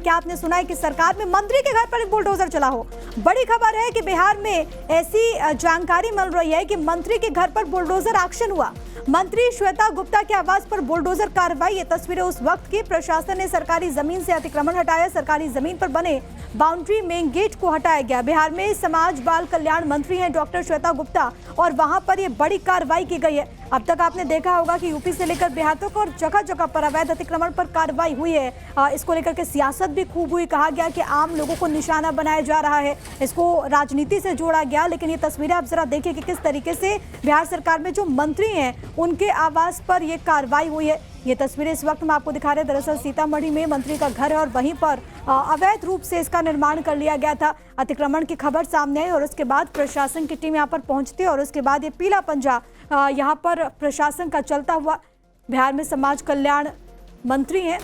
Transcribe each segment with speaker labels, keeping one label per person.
Speaker 1: क्या आपने सुना है कि सरकार में मंत्री के घर पर एक बुलडोजर चला हो। बड़ी खबर है कि बिहार में ऐसी जानकारी मिल रही है कि मंत्री के घर पर बुलडोजर एक्शन हुआ। मंत्री श्वेता गुप्ता के आवास पर बुलडोजर कार्रवाई। ये तस्वीरें उस वक्त की। प्रशासन ने सरकारी जमीन से अतिक्रमण हटाया। सरकारी जमीन पर बने बाउंड्री मेन गेट को हटाया गया। बिहार में समाज बाल कल्याण मंत्री हैं डॉक्टर श्वेता गुप्ता और वहां पर ये बड़ी कार्रवाई की गई है। अब तक आपने देखा होगा कि यूपी से लेकर बिहार तक और जगह जगह पर अवैध अतिक्रमण पर कार्रवाई हुई है। इसको लेकर के सियासत भी खूब हुई। कहा गया कि आम लोगों को निशाना बनाया जा रहा है, इसको राजनीति से जोड़ा गया। लेकिन ये तस्वीरें आप जरा देखिए कि किस तरीके से बिहार सरकार में जो मंत्री हैं उनके आवास पर यह कार्रवाई हुई है। ये तस्वीरें इस वक्त हम आपको दिखा रहे हैं। दरअसल सीतामढ़ी में मंत्री का घर है और वहीं पर अवैध रूप से इसका निर्माण कर लिया गया था। अतिक्रमण की खबर सामने आई और उसके बाद प्रशासन की टीम यहाँ पर पहुंचती है और उसके बाद ये पीला पंजा यहाँ पर प्रशासन का चलता हुआ। बिहार में समाज कल्याण मंत्री हैं,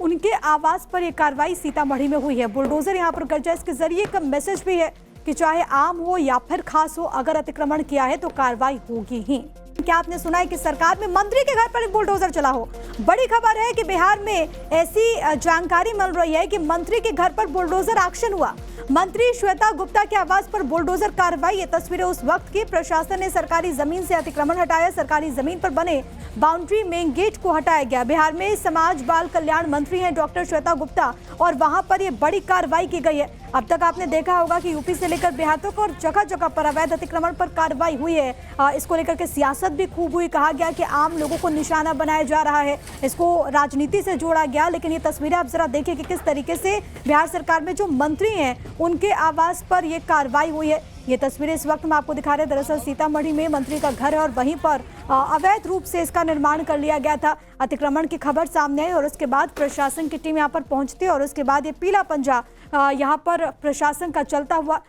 Speaker 1: उनके आवास पर यह कार्रवाई सीतामढ़ी में हुई है। बुलडोजर यहाँ पर गरजा। इसके जरिए का मैसेज भी है कि चाहे आम हो या फिर खास हो, अगर अतिक्रमण किया है तो कार्रवाई होगी ही। क्या आपने सुना है कि सरकार में मंत्री के घर पर एक बुलडोजर चला हो। बड़ी खबर है कि बिहार में ऐसी जानकारी मिल रही है कि मंत्री के घर पर बुलडोजर एक्शन हुआ। मंत्री श्वेता गुप्ता के आवास पर बुलडोजर कार्रवाई। ये तस्वीरें उस वक्त की। प्रशासन ने सरकारी जमीन से अतिक्रमण हटाया। सरकारी जमीन पर बने बाउंड्री मेन गेट को हटाया गया। बिहार में समाज बाल कल्याण मंत्री हैं डॉक्टर श्वेता गुप्ता और वहां पर यह बड़ी कार्रवाई की गई है। अब तक आपने देखा होगा कि यूपी से लेकर बिहार तक और जगह जगह पर अवैध अतिक्रमण पर कार्रवाई हुई है। इसको लेकर के सियासत भी खूब हुई। कहा गया कि आम लोगों को निशाना बनाया जा रहा है, इसको राजनीति से जोड़ा गया। लेकिन ये तस्वीरें आप जरा देखिए कि किस तरीके से बिहार सरकार में जो मंत्री हैं उनके आवास पर यह कार्रवाई हुई है। ये तस्वीरें इस वक्त हम आपको दिखा रहे हैं। दरअसल सीतामढ़ी में मंत्री का घर है और वहीं पर अवैध रूप से इसका निर्माण कर लिया गया था। अतिक्रमण की खबर सामने आई और उसके बाद प्रशासन की टीम यहाँ पर पहुंचती है और उसके बाद ये पीला पंजा यहाँ पर प्रशासन का चलता हुआ।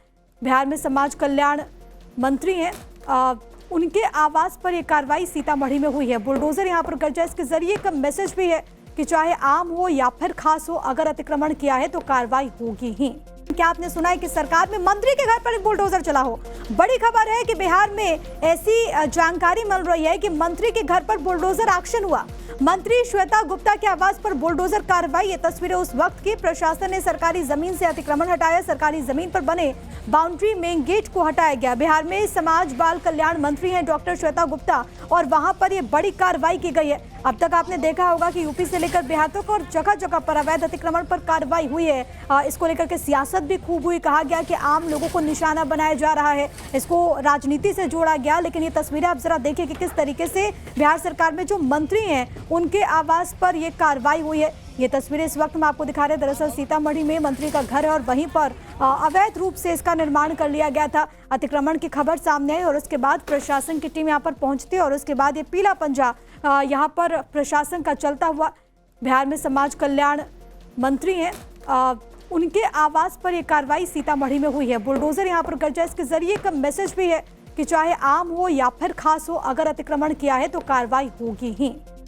Speaker 1: बिहार में समाज कल्याण मंत्री हैं, उनके आवास पर यह कार्रवाई सीतामढ़ी में हुई है। बुलडोजर यहाँ पर गरजा। इसके जरिए का मैसेज भी है कि चाहे आम हो या फिर खास हो, अगर अतिक्रमण किया है तो कार्रवाई होगी ही। क्या आपने सुना है कि सरकार में मंत्री के घर पर एक बुलडोजर चला हो। बड़ी खबर है कि बिहार में ऐसी जानकारी मिल रही है कि मंत्री के घर पर बुलडोजर एक्शन हुआ। मंत्री श्वेता गुप्ता के आवास पर बुलडोजर कार्रवाई। ये तस्वीरें उस वक्त की। प्रशासन ने सरकारी जमीन से अतिक्रमण हटाया। सरकारी जमीन पर बने बाउंड्री मेन गेट को हटाया गया। बिहार में समाज बाल कल्याण मंत्री हैं डॉक्टर श्वेता गुप्ता और वहां पर यह बड़ी कार्रवाई की गई है। अब तक आपने देखा होगा कि यूपी से लेकर बिहार तक और जगह जगह पर अवैध अतिक्रमण पर कार्रवाई हुई है। इसको लेकर के सियासत भी खूब हुई। कहा गया कि आम लोगों को निशाना बनाया जा रहा है, इसको राजनीति से जोड़ा गया। लेकिन ये तस्वीरें आप जरा देखिए कि किस तरीके से बिहार सरकार में जो मंत्री हैं उनके आवास पर यह कार्रवाई हुई है। ये तस्वीरें इस वक्त हम आपको दिखा रहे हैं। दरअसल सीतामढ़ी में मंत्री का घर है और वहीं पर अवैध रूप से इसका निर्माण कर लिया गया था। अतिक्रमण की खबर सामने आई और उसके बाद प्रशासन की टीम यहाँ पर पहुंचती है और उसके बाद ये पीला पंजा यहाँ पर प्रशासन का चलता हुआ। बिहार में समाज कल्याण मंत्री हैं, उनके आवास पर यह कार्रवाई सीतामढ़ी में हुई है। बुलडोजर यहाँ पर गरजा। इसके जरिए का मैसेज भी है कि चाहे आम हो या फिर खास हो, अगर अतिक्रमण किया है तो कार्रवाई होगी ही।